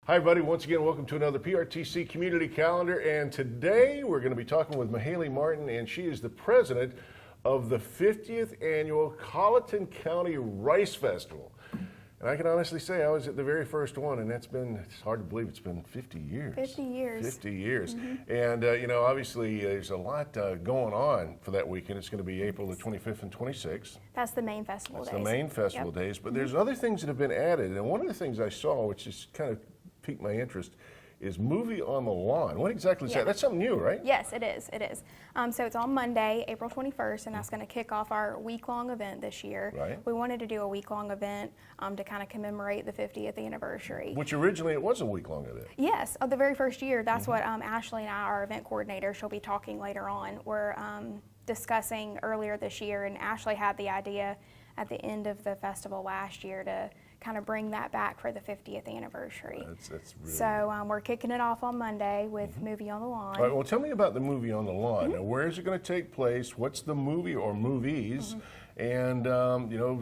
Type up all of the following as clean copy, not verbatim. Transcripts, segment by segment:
Hi everybody, once again welcome to another PRTC Community Calendar, and today we're going to be talking with MaHallie Martin, and she is the president of the 50th Annual Colleton County Rice Festival. And I can honestly say I was at the very first one, and it's hard to believe it's been 50 years. 50 years. 50 years. And obviously there's a lot going on for that weekend. It's going to be April the 25th and 26th. That's the main festival days. That's the main festival days, but there's other things that have been added, and one of the things I saw, which is kind of piqued my interest, is Movie on the Lawn. What exactly is that? That's something new, right? Yes, it is. It is. So it's on Monday, April 21st, and that's going to kick off our week-long event this year. Right. We wanted to do a week-long event to kind of commemorate the 50th anniversary. Which originally it was a week-long event. Yes, the very first year. That's what Ashley and I, our event coordinator, she'll be talking later on. We're discussing earlier this year, and Ashley had the idea at the end of the festival last year to kind of bring that back for the 50th anniversary. That's really So we're kicking it off on Monday with Movie on the Lawn. All right, well, tell me about the Movie on the Lawn. Now, where is it going to take place? What's the movie or movies? And,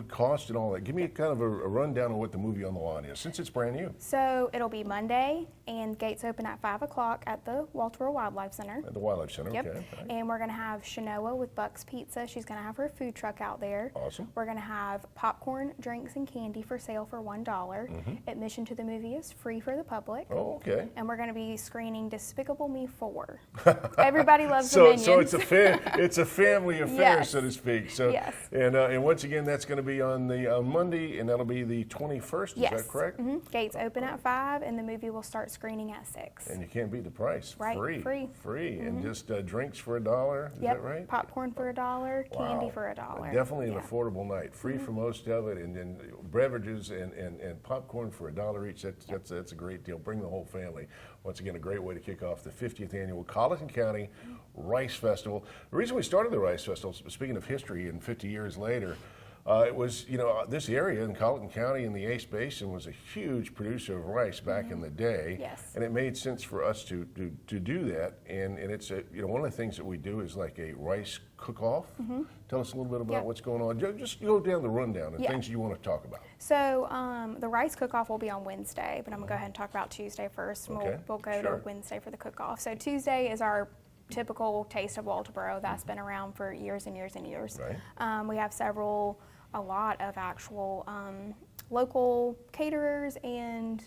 cost and all that. Give me kind of a rundown of what the Movie on the Lawn is, since it's brand new. So it'll be Monday, and gates open at 5 o'clock at the Walterboro Wildlife Center. At the Wildlife Center, Yep. okay. Right. And we're going to have Shanoa with Buck's Pizza. She's going to have her food truck out there. Awesome. We're going to have popcorn, drinks, and candy for sale for $1. Admission to the movie is free for the public. Oh, okay. And we're going to be screening Despicable Me 4. Everybody loves the So Minions. it's a family affair, Yes. so to speak. So, Yes. And once again, that's going to be on the Monday, and that'll be the 21st. Yes. Is that correct? Gates open at 5, and the movie will start screening at 6. And you can't beat the price. Right, free. And just drinks for $1. Is that right? Popcorn for $1, candy Wow. for $1. Definitely an affordable night. Free for most of it, and then beverages and popcorn for $1 each. That's a great deal. Bring the whole family. Once again, a great way to kick off the 50th Annual Colleton County Rice Festival. The reason we started the Rice Festival, speaking of history and 50 years later, it was, this area in Colleton County in the Ace Basin was a huge producer of rice back in the day. Yes. And it made sense for us to do that. And it's, one of the things that we do is like a rice cook-off. Tell us a little bit about what's going on. Just go down the rundown and things you want to talk about. So the rice cook-off will be on Wednesday, but I'm going to go ahead and talk about Tuesday first. And Okay. we'll go to Wednesday for the cook-off. So Tuesday is our typical Taste of Walterboro. That's been around for years and years and years. Right. We have a lot of actual local caterers and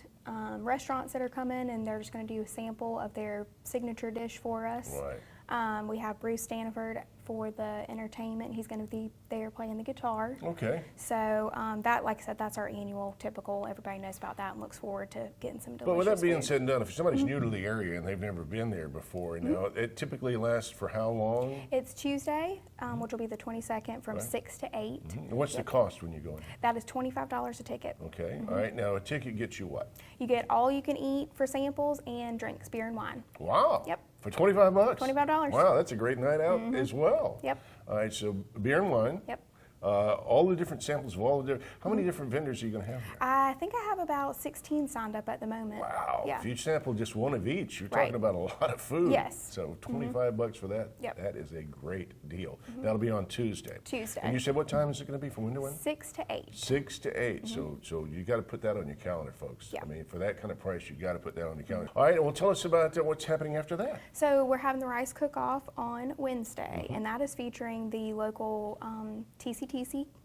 restaurants that are coming, and they're just going to do a sample of their signature dish for us. Right. We have Bruce Stanford for the entertainment. He's going to be there playing the guitar. Okay. So that, like I said, that's our annual typical. Everybody knows about that and looks forward to getting some delicious But with that being food. said and done, if somebody's new to the area and they've never been there before, it typically lasts for how long? It's Tuesday, which will be the 22nd from 6 to 8. And what's the cost when you go in? That is $25 a ticket. Okay. All right. Now, a ticket gets you what? You get all you can eat for samples and drinks, beer and wine. Wow. Yep. For $25? $25. Wow, that's a great night out as well. Yep. All right, so beer and wine. Yep. All the different samples of all the different. How many different vendors are you going to have there? I think I have about 16 signed up at the moment. Wow. Yeah. If you sample just one of each, you're Right. talking about a lot of food. Yes. So $25 for that. Yep. That is a great deal. That'll be on Tuesday. Tuesday. And you said what time is it going to be from when to when? 6 to 8. 6 to 8. So you got to put that on your calendar, folks. Yeah. I mean, for that kind of price, you got to put that on your calendar. All right. Well, tell us about what's happening after that. So we're having the rice cook-off on Wednesday, and that is featuring the local TCTC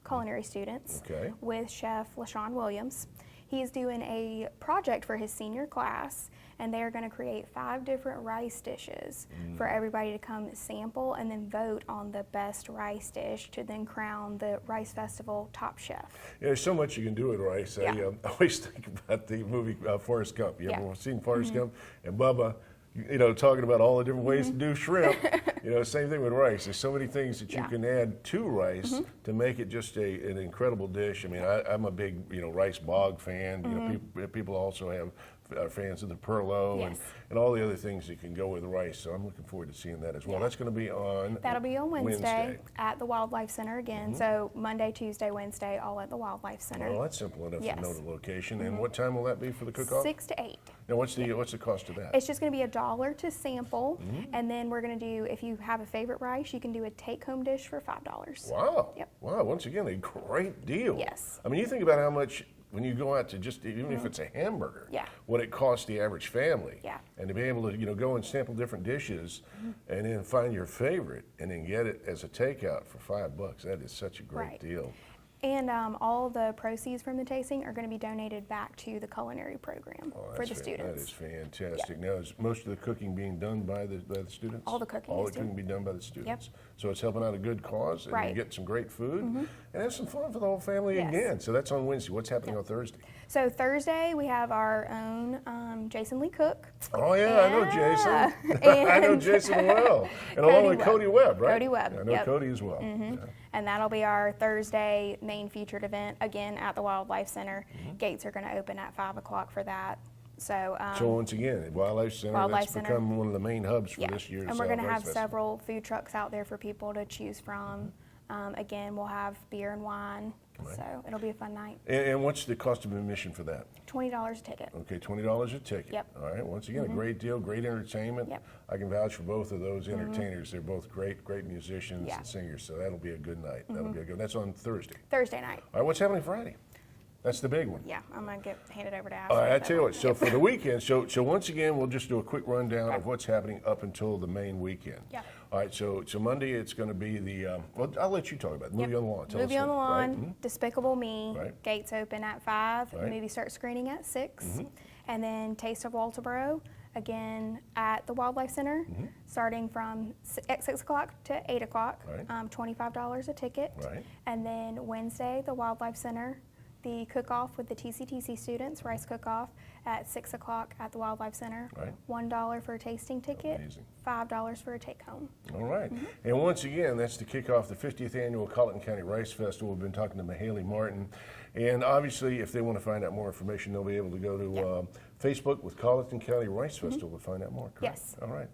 culinary students with Chef LaShawn Williams. He's doing a project for his senior class, and they are going to create 5 different rice dishes for everybody to come sample and then vote on the best rice dish to then crown the Rice Festival top chef. Yeah, there's so much you can do with rice. Yeah. I always think about the movie Forrest Gump. You ever seen Forrest Gump? And Bubba, talking about all the different ways to do shrimp. Same thing with rice. There's so many things that you can add to rice to make it just an incredible dish. I mean, I'm a big, rice bog fan. People also have fans of the Perlo and all the other things that can go with rice. So I'm looking forward to seeing that as well. That's going to be on That'll be on Wednesday at the Wildlife Center again. So Monday, Tuesday, Wednesday, all at the Wildlife Center. Well, that's simple enough to know the location. And what time will that be for the cook-off? 6 to 8. Now, what's the cost of that? It's just going to be $1 to sample, and then we're going to do, if you have a favorite rice, you can do a take-home dish for $5. Wow. Yep. Wow. Once again, a great deal. Yes. I mean, you think about how much when you go out to just, even if it's a hamburger, Yeah. what it costs the average family. Yeah. And to be able to, go and sample different dishes and then find your favorite and then get it as a takeout for $5, that is such a great Right. deal. And all the proceeds from the tasting are going to be donated back to the culinary program for the students. That is fantastic. Now, is most of the cooking being done by the students? All the cooking All is the cooking being done by the students. Yep. So it's helping out a good cause, and Right. you get some great food, and have some fun for the whole family Yes. again. So that's on Wednesday. What's happening on Thursday? So Thursday we have our own Jason Lee Cook. Oh yeah, I know Jason. And I know Jason well, and along Cody with Webb. Cody Webb, right? Cody Webb, I know yep. Cody as well. Yeah. And that'll be our Thursday main featured event, again at the Wildlife Center. Gates are going to open at 5 o'clock for that. So, So once again, Wildlife Center, Wildlife that's Center. become one of the main hubs for yeah, this year's and we're going to Rice have Festival. several food trucks out there for people to choose from. Again, we'll have beer and wine, so it'll be a fun night. And what's the cost of admission for that? $20 a ticket. Okay, $20 a ticket. Yep. All right. Once again, a great deal, great entertainment. Yep. I can vouch for both of those entertainers. They're both great musicians Yeah. and singers. So that'll be a good night. That'll be a good. That's on Thursday. Thursday night. All right. What's happening Friday? That's the big one. Yeah, I'm going to get handed over to Ashley. All right, I with that tell you one. what. So for the weekend, so once again, we'll just do a quick rundown of what's happening up until the main weekend. Yeah. All right. So Monday it's going to be the. Well, I'll let you talk about it. Movie on the Lawn. Tell Movie us on the what- Lawn, right? Despicable Me. Right. Gates open at 5. Right. Movie starts screening at 6. And then Taste of Walterboro, again at the Wildlife Center, starting from at 6 o'clock to 8 o'clock. Right. $25 a ticket. Right. And then Wednesday, the Wildlife Center, the cook-off with the TCTC students, rice cook-off at 6 o'clock at the Wildlife Center. Right. $1 for a tasting ticket. Amazing. $5 for a take-home. All right. And once again, that's to kick off the 50th annual Colleton County Rice Festival. We've been talking to MaHallie Martin. And obviously, if they want to find out more information, they'll be able to go to Facebook with Colleton County Rice Festival to find out more, correct? Yes. All right.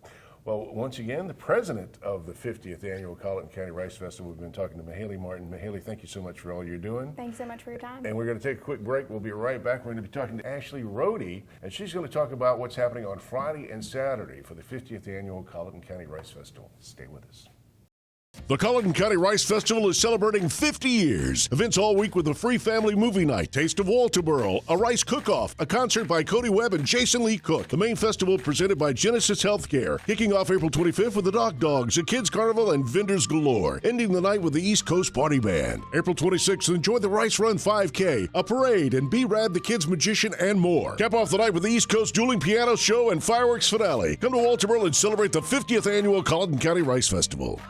Well, once again, the president of the 50th annual Colleton County Rice Festival, we've been talking to MaHallie Martin. MaHallie, thank you so much for all you're doing. Thanks so much for your time. And we're going to take a quick break. We'll be right back. We're going to be talking to Ashley Rhode, and she's going to talk about what's happening on Friday and Saturday for the 50th annual Colleton County Rice Festival. Stay with us. The Colleton County Rice Festival is celebrating 50 years. Events all week with a free family movie night, Taste of Walterboro, a rice cook-off, a concert by Cody Webb and Jason Lee Cook. The main festival presented by Genesis Healthcare. Kicking off April 25th with the Doc Dogs, a kids carnival, and vendors galore. Ending the night with the East Coast Party Band. April 26th, enjoy the Rice Run 5K, a parade, and B-Rad the Kids Magician, and more. Cap off the night with the East Coast Dueling Piano Show and fireworks finale. Come to Walterboro and celebrate the 50th annual Colleton County Rice Festival.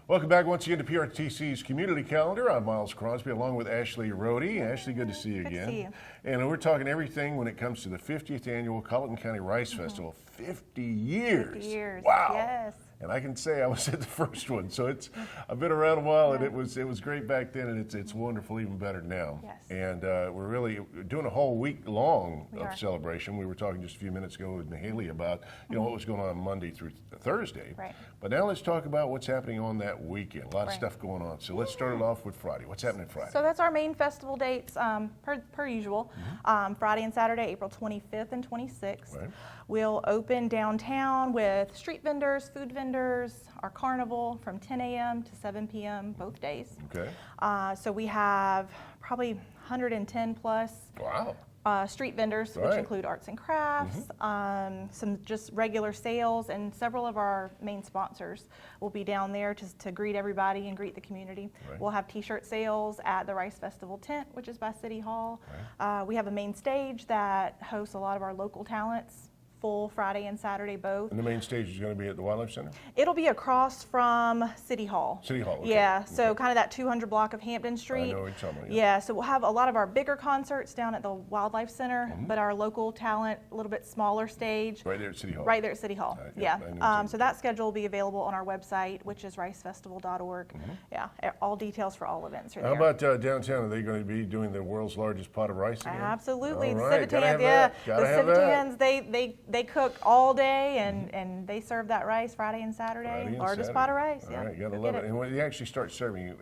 Welcome back once again to PRTC's Community Calendar. I'm Miles Crosby along with Ashley Rhode. Ashley, good to see you again. Good to see you. And we're talking everything when it comes to the 50th annual Colleton County Rice Festival. 50 years. 50 years. Wow. Yes. And I can say I was at the first one, so I've been around a while, and it was great back then, and it's wonderful, even better now. Yes. And we're really doing a whole week long We of are. celebration. We were talking just a few minutes ago with MaHallie about what was going on Monday through Thursday. Right. But now let's talk about what's happening on that weekend. A lot of Right. stuff going on. So let's start it off with Friday. What's happening Friday? So that's our main festival dates per usual. Friday and Saturday, April 25th and 26th. Right. We'll open downtown with street vendors, food vendors, our carnival from 10 a.m. to 7 p.m. both days. Okay. So we have probably 110 plus Wow. street vendors, which Right. include arts and crafts, some just regular sales, and several of our main sponsors will be down there to greet everybody and greet the community. Right. We'll have t-shirt sales at the Rice Festival tent, which is by City Hall. We have a main stage that hosts a lot of our local talents, full Friday and Saturday both. And the main stage is going to be at the Wildlife Center? It'll be across from City Hall. City Hall, okay. Yeah, so Okay. kind of that 200 block of Hampton Street. know what you're talking about, Yeah, so we'll have a lot of our bigger concerts down at the Wildlife Center, Mm-hmm. but our local talent, a little bit smaller stage. Right there at City Hall. Right there at City Hall. Right, yeah, I know Yeah. exactly. So that schedule will be available on our website, which is ricefestival.org. Yeah, all details for all events are How there. about downtown? Are they going to be doing the world's largest pot of rice again? Absolutely. All The right, gotta have Civitans, yeah. that. Gotta The have that. Civitans, they cook all day and they serve that rice Friday and Saturday. Friday and Largest Saturday. pot of rice. All Yeah. right, gotta Go love get it. And when they actually start serving you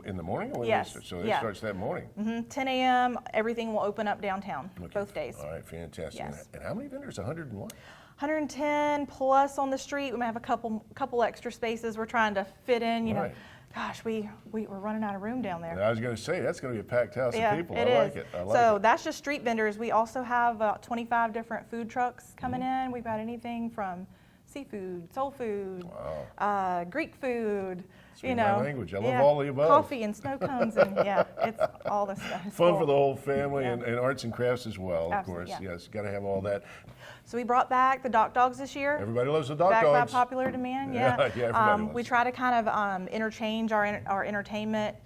in the morning? Or when Yes, So it yeah. starts that morning? 10 a.m. Everything will open up downtown Okay. both days. All right, fantastic. Yes. And how many vendors? 101? 110 plus on the street. We might have a couple extra spaces we're trying to fit in. You know, Right. Gosh, we're running out of room down there. And I was going to say, that's going to be a packed house of people. It I is. like it. I like So it. that's just street vendors. We also have about 25 different food trucks coming in. We've got anything from seafood, soul food, Greek food. Speak my language. I love all the above. Coffee and snow cones, and it's all this stuff. It's Fun cool. for the whole family and arts and crafts as well, Absolutely, of course. Yes, got to have all that. So we brought back the Doc Dogs this year. Everybody loves the Doc Back Dogs. by popular demand, Yeah, everybody loves we it. try to kind of interchange our entertainment,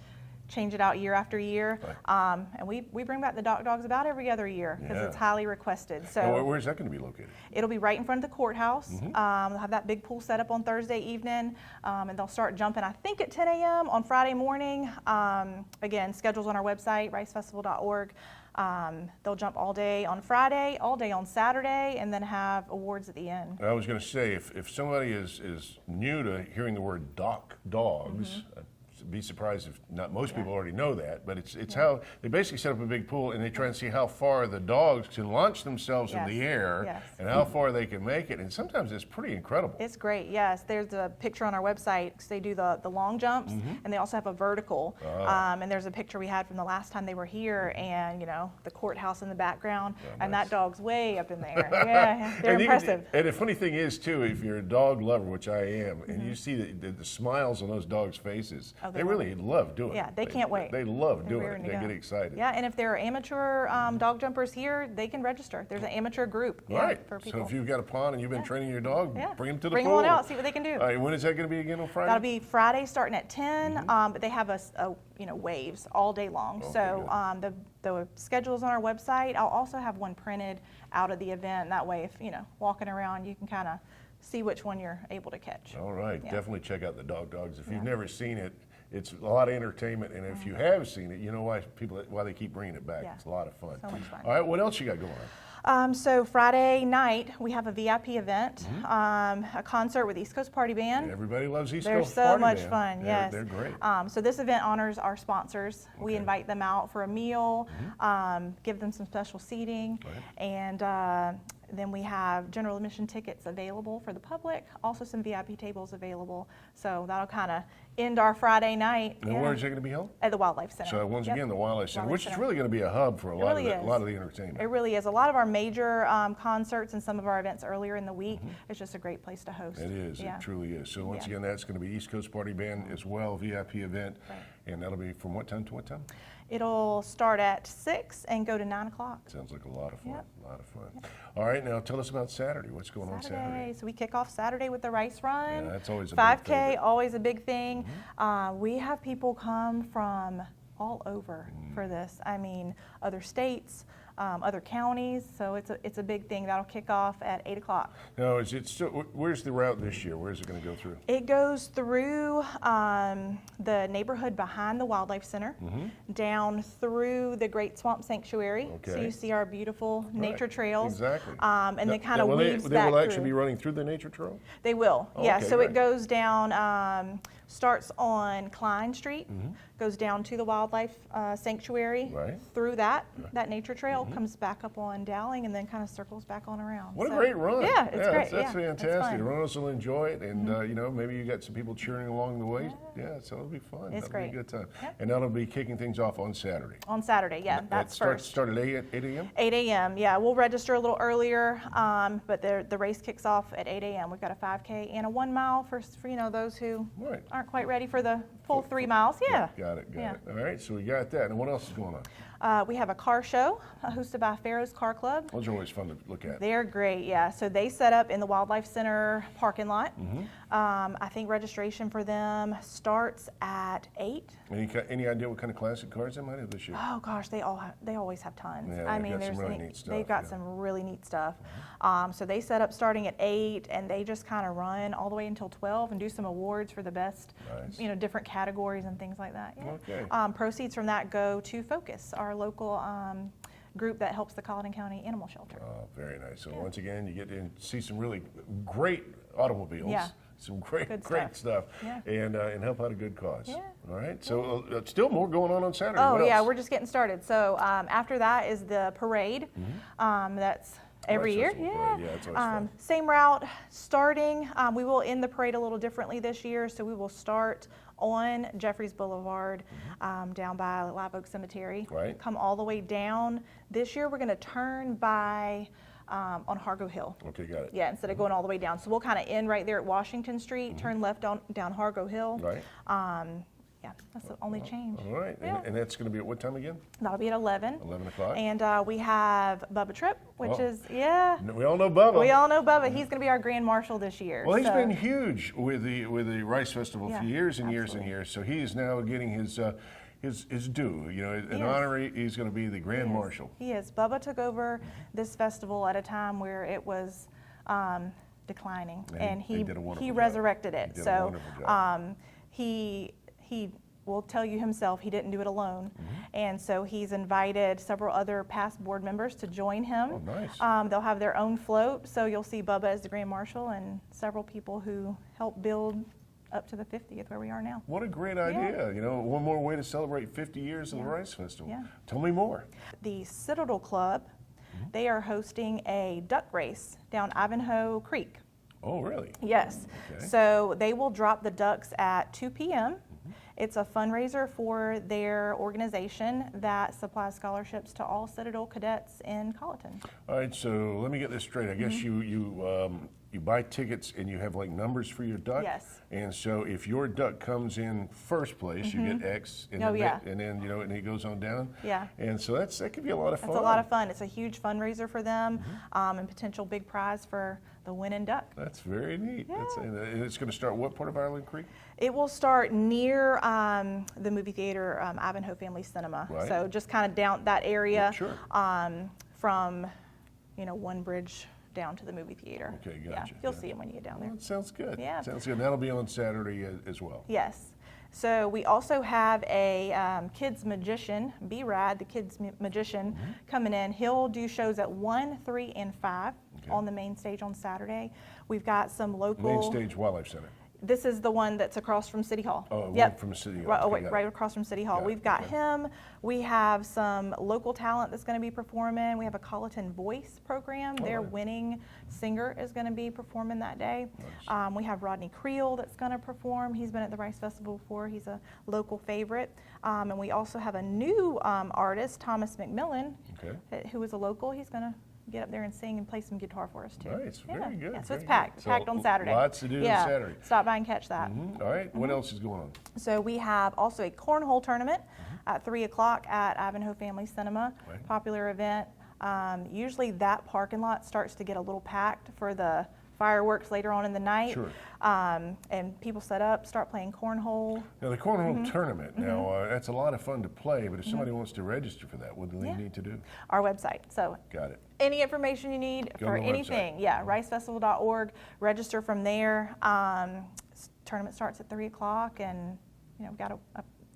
change it out year after year. Right. And we bring back the Doc Dogs about every other year because it's highly requested. So And where's that going to be located? it'll be right in front of the courthouse. They'll have that big pool set up on Thursday evening, and they'll start jumping, I think, at 10 a.m. on Friday morning. Again, schedules on our website, ricefestival.org. They'll jump all day on Friday, all day on Saturday, and then have awards at the end. I was going to say, if somebody is new to hearing the word dogs, I'd be surprised if not most people already know that, but it's how they basically set up a big pool and they try and see how far the dogs can launch themselves in the air and how far they can make it, and sometimes it's pretty incredible. It's great, yes. There's a picture on our website because they do the long jumps, and they also have a vertical. And there's a picture we had from the last time they were here, and the courthouse in the background, and that dog's way up in there. Yeah, they're impressive. And the funny thing is too, if you're a dog lover, which I am, and you see the smiles on those dogs' faces, they really love doing it. Yeah, they can't wait. They love They're doing raring it. to They go. get excited. Yeah, and if there are amateur dog jumpers here, they can register. There's an amateur group Right. for people. So if you've got a pond and you've been training your dog, bring them to the Bring pool. one out, see what they can do. All right, when is that going to be again on Friday? That'll be Friday starting at 10, but they have waves all day long. Okay, So the schedule's on our website. I'll also have one printed out of the event. That way, if walking around, you can kind of see which one you're able to catch. All right, Yeah. definitely check out the Dogs. If you've never seen it, it's a lot of entertainment, and if you have seen it, you know why they keep bringing it back. Yeah. It's a lot of fun. So much fun. All right, what else you got going on? So Friday night, we have a VIP event, a concert with East Coast Party Band. Everybody loves East They're Coast so Party much Band. fun, yes. They're great. So this event honors our sponsors. We invite them out for a meal, give them some special seating, and then we have general admission tickets available for the public, also some VIP tables available. So that'll kind of end our Friday night. And where is it going to be held? At the Wildlife Center. So once again, the Wildlife Center, Wildlife which is Center. really going to be a hub for a lot really is. of the entertainment. It really is. A lot of our major concerts and some of our events earlier in the week, it's just a great place to host. It is. Yeah. It truly is. So once again, that's going to be East Coast Party Band as well, VIP event. Right. And that'll be from what time to what time? It'll start at 6 and go to 9 o'clock. Sounds like a lot of fun. Yep. A lot of fun. All right, now tell us about Saturday. What's going on Saturday? So we kick off Saturday with the rice run. Yeah, that's always a big 5K, favorite. always a big thing. We have people come from all over for this. I mean, other states, other counties. So it's a big thing. That'll kick off at 8 o'clock. Now, is it still? Where's the route this year? Where's it going to go through? It goes through the neighborhood behind the Wildlife Center, down through the Great Swamp Sanctuary. So Okay. you see our beautiful nature trails. Exactly. And then kind of weaves they back will actually through. be running through the nature trail? They will, Oh, yeah. okay, So great. it goes down, starts on Klein Street, goes down to the Wildlife Sanctuary, Right. through that nature trail, comes back up on Dowling, and then kind of circles back on around. What a So- great run. Yeah, it's great. That's yeah, it's fantastic. fun. The runners will enjoy it, and maybe you got some people cheering along the way. Yeah, so it'll be fun. It's that'll great. be a good time. Yep. And that'll be kicking things off on Saturday. On Saturday, yeah, That that's starts first. start at 8 a.m.? 8 a.m. Yeah, we'll register a little earlier, but the race kicks off at 8 a.m. We've got a 5K and a 1 mile for those who Right. aren't quite ready for the full 3 miles. Yeah. Got it. Yeah. All right, so we got that. And what else is going on? We have a car show hosted by Pharaoh's Car Club. Those are always fun to look at. They're great, yeah. So they set up in the Wildlife Center parking lot. I think registration for them starts at 8. Any idea what kind of classic cars they might have this year? Oh gosh, they always have tons. Yeah, I they've mean, got some there's really neat stuff, they've got yeah. some really neat stuff. So they set up starting at 8, and they just kind of run all the way until 12 and do some awards for the best, Nice. Different categories and things like that. Yeah. Okay. Proceeds from that go to Focus, our local group that helps the Colleton County Animal Shelter. Oh, very nice. So once again, you get to see some really great automobiles. Yeah. Some great Good stuff. Yeah. And help out a good cause. Yeah. All right. So still more going on Saturday. Oh What yeah, else? we're just getting started. So after that is the parade. That's Every year, Festival yeah. Parade. Yeah, it's always fun. Same route starting. We will end the parade a little differently this year, so we will start on Jeffries Boulevard down by Live Oak Cemetery. Right. Come all the way down. This year we're going to turn by on Hargo Hill. Okay, got it. Yeah, instead of going all the way down. So we'll kind of end right there at Washington Street, turn left down Hargo Hill. Right. Yeah, that's the only change. All right. Yeah. And that's going to be at what time again? That'll be at 11. 11 o'clock. And we have Bubba Tripp, which Oh. is, yeah. We all know Bubba. We all know Bubba. He's going to be our Grand Marshal this year. Well, he's so. been huge with the Rice Festival Yeah, for years and years and absolutely. years. So he is now getting his due. You know, an is. honorary. He's going to be the Grand He is. Marshal. He is. Bubba took over this festival at a time where it was declining, And he did a wonderful he job. resurrected it. He did a So wonderful job. he will tell you himself he didn't do it alone, Mm-hmm. and so he's invited several other past board members to join him. Oh, nice. They'll have their own float, so you'll see Bubba as the Grand Marshal and several people who helped build up to the 50th where we are now. What a great idea. You know, one more way to celebrate 50 years of the Rice Festival. Yeah. Tell me more. The Citadel Club, they are hosting a duck race down Ivanhoe Creek. Oh, really? Yes. Okay. So they will drop the ducks at 2 p.m. It's a fundraiser for their organization that supplies scholarships to all Citadel cadets in Colleton. All right, so let me get this straight. I guess Mm-hmm. you buy tickets and you have like numbers for your duck. Yes. And so if your duck comes in first place, you get X, and Oh, then yeah. and then and it goes on down. Yeah. And so that could be a lot of fun. It's a lot of fun. It's a huge fundraiser for them Mm-hmm. and potential big prize for the winning duck. That's very neat. Yeah. And it's going to start what part of Island Creek? It will start near the movie theater, Ivanhoe Family Cinema. Right. So just kind of down that area Sure. from, One Bridge down to the movie theater. Okay, Yeah, gotcha, you'll gotcha. see it when you get down Well, there. that sounds good. Yeah. Sounds good. And that'll be on Saturday as well. Yes. So we also have a kids magician, B-Rad, the kids magician, coming in. He'll do shows at 1, 3, and 5 Okay. on the main stage on Saturday. We've got some local. Main Stage Wildlife Center. This is the one that's across from City Hall. Oh, Yep. one from City Hall. Right, Okay, got it. right across from City Hall. Got it, We've got okay. him. We have some local talent that's going to be performing. We have a Colleton Voice program. Their right. winning singer is going to be performing that day. We have Rodney Creel that's going to perform. He's been at the Rice Festival before. He's a local favorite. And we also have a new artist, Thomas McMillan, Okay. who is a local. He's going to get up there and sing and play some guitar for us too. Nice, very good, Yeah, so very it's good. packed, So packed on Saturday. lots to do on yeah. Saturday. Stop by and catch that. All right. What else is going on? So we have also a cornhole tournament at 3 o'clock at Ivanhoe Family Cinema. Right. Popular event. Usually that parking lot starts to get a little packed for the fireworks later on in the night. Sure. And people set up, start playing cornhole. Now, the cornhole Mm-hmm. tournament, now, that's a lot of fun to play, but if somebody wants to register for that, what do they Yeah. need to do? Our website. So Got it. any information you need Go for to the anything, yeah, ricefestival.org, register from there. Tournament starts at 3 o'clock, and we've got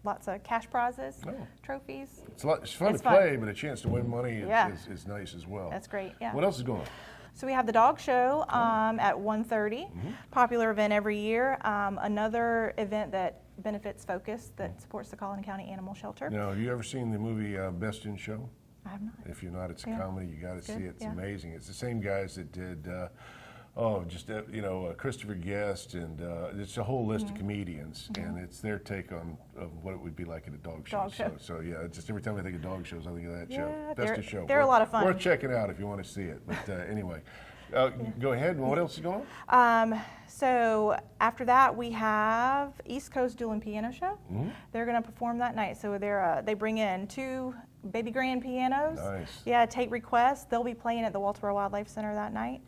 lots of cash prizes, Oh. trophies. It's fun It's to fun. play, but a chance to win money Yeah. is nice as well. That's great, yeah. What else is going on? So we have the dog show at 1:30, popular event every year. Another event that benefits Focus that supports the Colleton County Animal Shelter. Now, have you ever seen the movie Best in Show? I have not. If you're not, it's a Yeah. comedy. You got to see Good, it. It's yeah. amazing. It's the same guys that did, Christopher Guest, and it's a whole list of comedians, and it's their take on what it would be like at a dog show. Dog show. So yeah, it's just every time I think of dog shows, I think of that show. Yeah, Best they're- in Show. they're a lot of fun. Worth checking out if you want to see it. But anyway, go ahead. What else is going on? So after that, we have East Coast Dual and Piano Show. They're going to perform that night. So they bring in 2 baby grand pianos. Nice. Yeah, take requests. They'll be playing at the Walterboro Wildlife Center that night,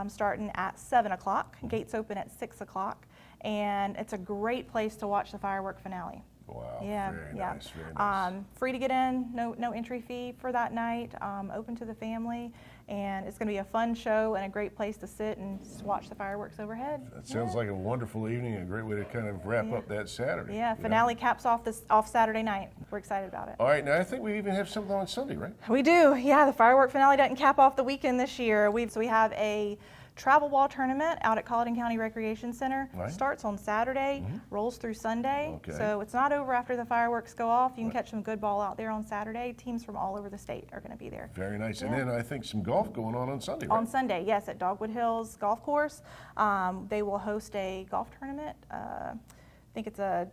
starting at 7 o'clock. Gates open at 6 o'clock. And it's a great place to watch the firework finale. Wow. Yeah, Very yeah. nice. Very nice. Free to get in, no entry fee for that night, open to the family, and it's going to be a fun show and a great place to sit and just watch the fireworks overhead. That sounds like a wonderful evening and a great way to kind of wrap up that Saturday. Yeah, you know? finale caps off Saturday night. We're excited about it. All right, now I think we even have something on Sunday, right? We do, yeah. The firework finale doesn't cap off the weekend this year. We have a travel ball tournament out at Colleton County Recreation Center. Right. Starts on Saturday, rolls through Sunday. Okay. So it's not over after the fireworks go off. You can catch some good ball out there on Saturday. Teams from all over the state are going to be there. Very nice. Yeah. And then I think some golf going on Sunday, right? On Sunday, yes, at Dogwood Hills Golf Course. They will host a golf tournament. I think it's a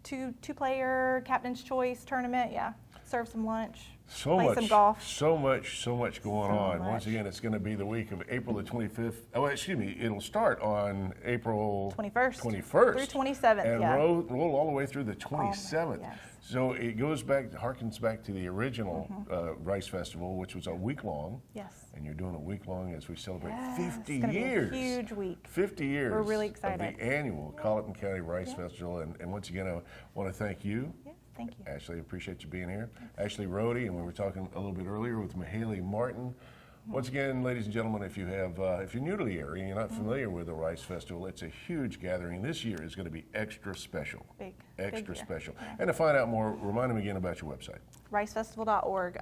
two-player captain's choice tournament. Yeah, serve some lunch, play some golf. So much going on. much. Once again, it's going to be the week of April the 25th. Oh, excuse me. It'll start on April 21st. 21st. Through 27th, and yeah. roll all the way through the 27th. yes. So it goes back, harkens back to the original Rice Festival, which was a week long. Yes. And you're doing a week long as we celebrate Yes, 50 it's gonna years. be a huge week. 50 years. We're really Of excited. the annual Colleton County Rice Festival. And once again, I want to thank you. Yeah, thank you. Ashley, appreciate you being here. Ashley Rhode, and we were talking a little bit earlier with MaHallie Martin. Once again, ladies and gentlemen, if you're new to the area and you're not familiar with the Rice Festival, it's a huge gathering. This year is going to be extra special. Extra year. special. Yeah. And to find out more, remind them again about your website. ricefestival.org.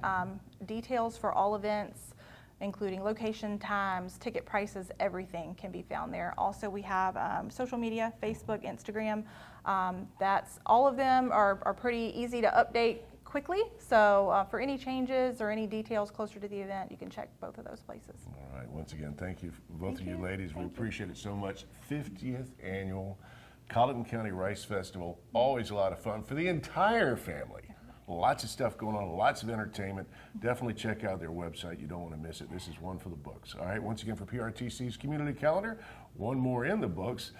Details for all events, including location, times, ticket prices, everything can be found there. Also, we have social media, Facebook, Instagram. That's all of them are pretty easy to update quickly. So for any changes or any details closer to the event, you can check both of those places. All right. Once again, thank you, both of you ladies. We appreciate it so much. 50th annual Colleton County Rice Festival. Always a lot of fun for the entire family. Lots of stuff going on, lots of entertainment. Definitely check out their website. You don't want to miss it. This is one for the books. All right, once again for PRTC's Community Calendar, one more in the books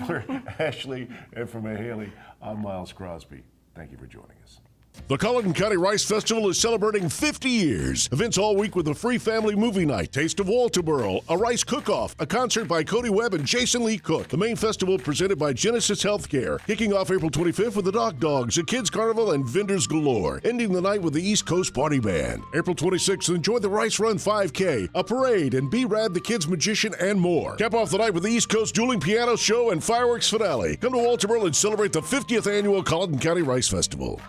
for Ashley and for MaHallie. I'm Miles Crosby. Thank you for joining us. The Colleton County Rice Festival is celebrating 50 years. Events all week with a free family movie night, Taste of Walterboro, a rice cook-off, a concert by Cody Webb and Jason Lee Cook. The main festival presented by Genesis Healthcare. Kicking off April 25th with the Doc Dogs, a kids carnival, and vendors galore. Ending the night with the East Coast Party Band. April 26th, enjoy the Rice Run 5K, a parade, and B-Rad the Kids Magician, and more. Cap off the night with the East Coast Dueling Piano Show and fireworks finale. Come to Walterboro and celebrate the 50th annual Colleton County Rice Festival.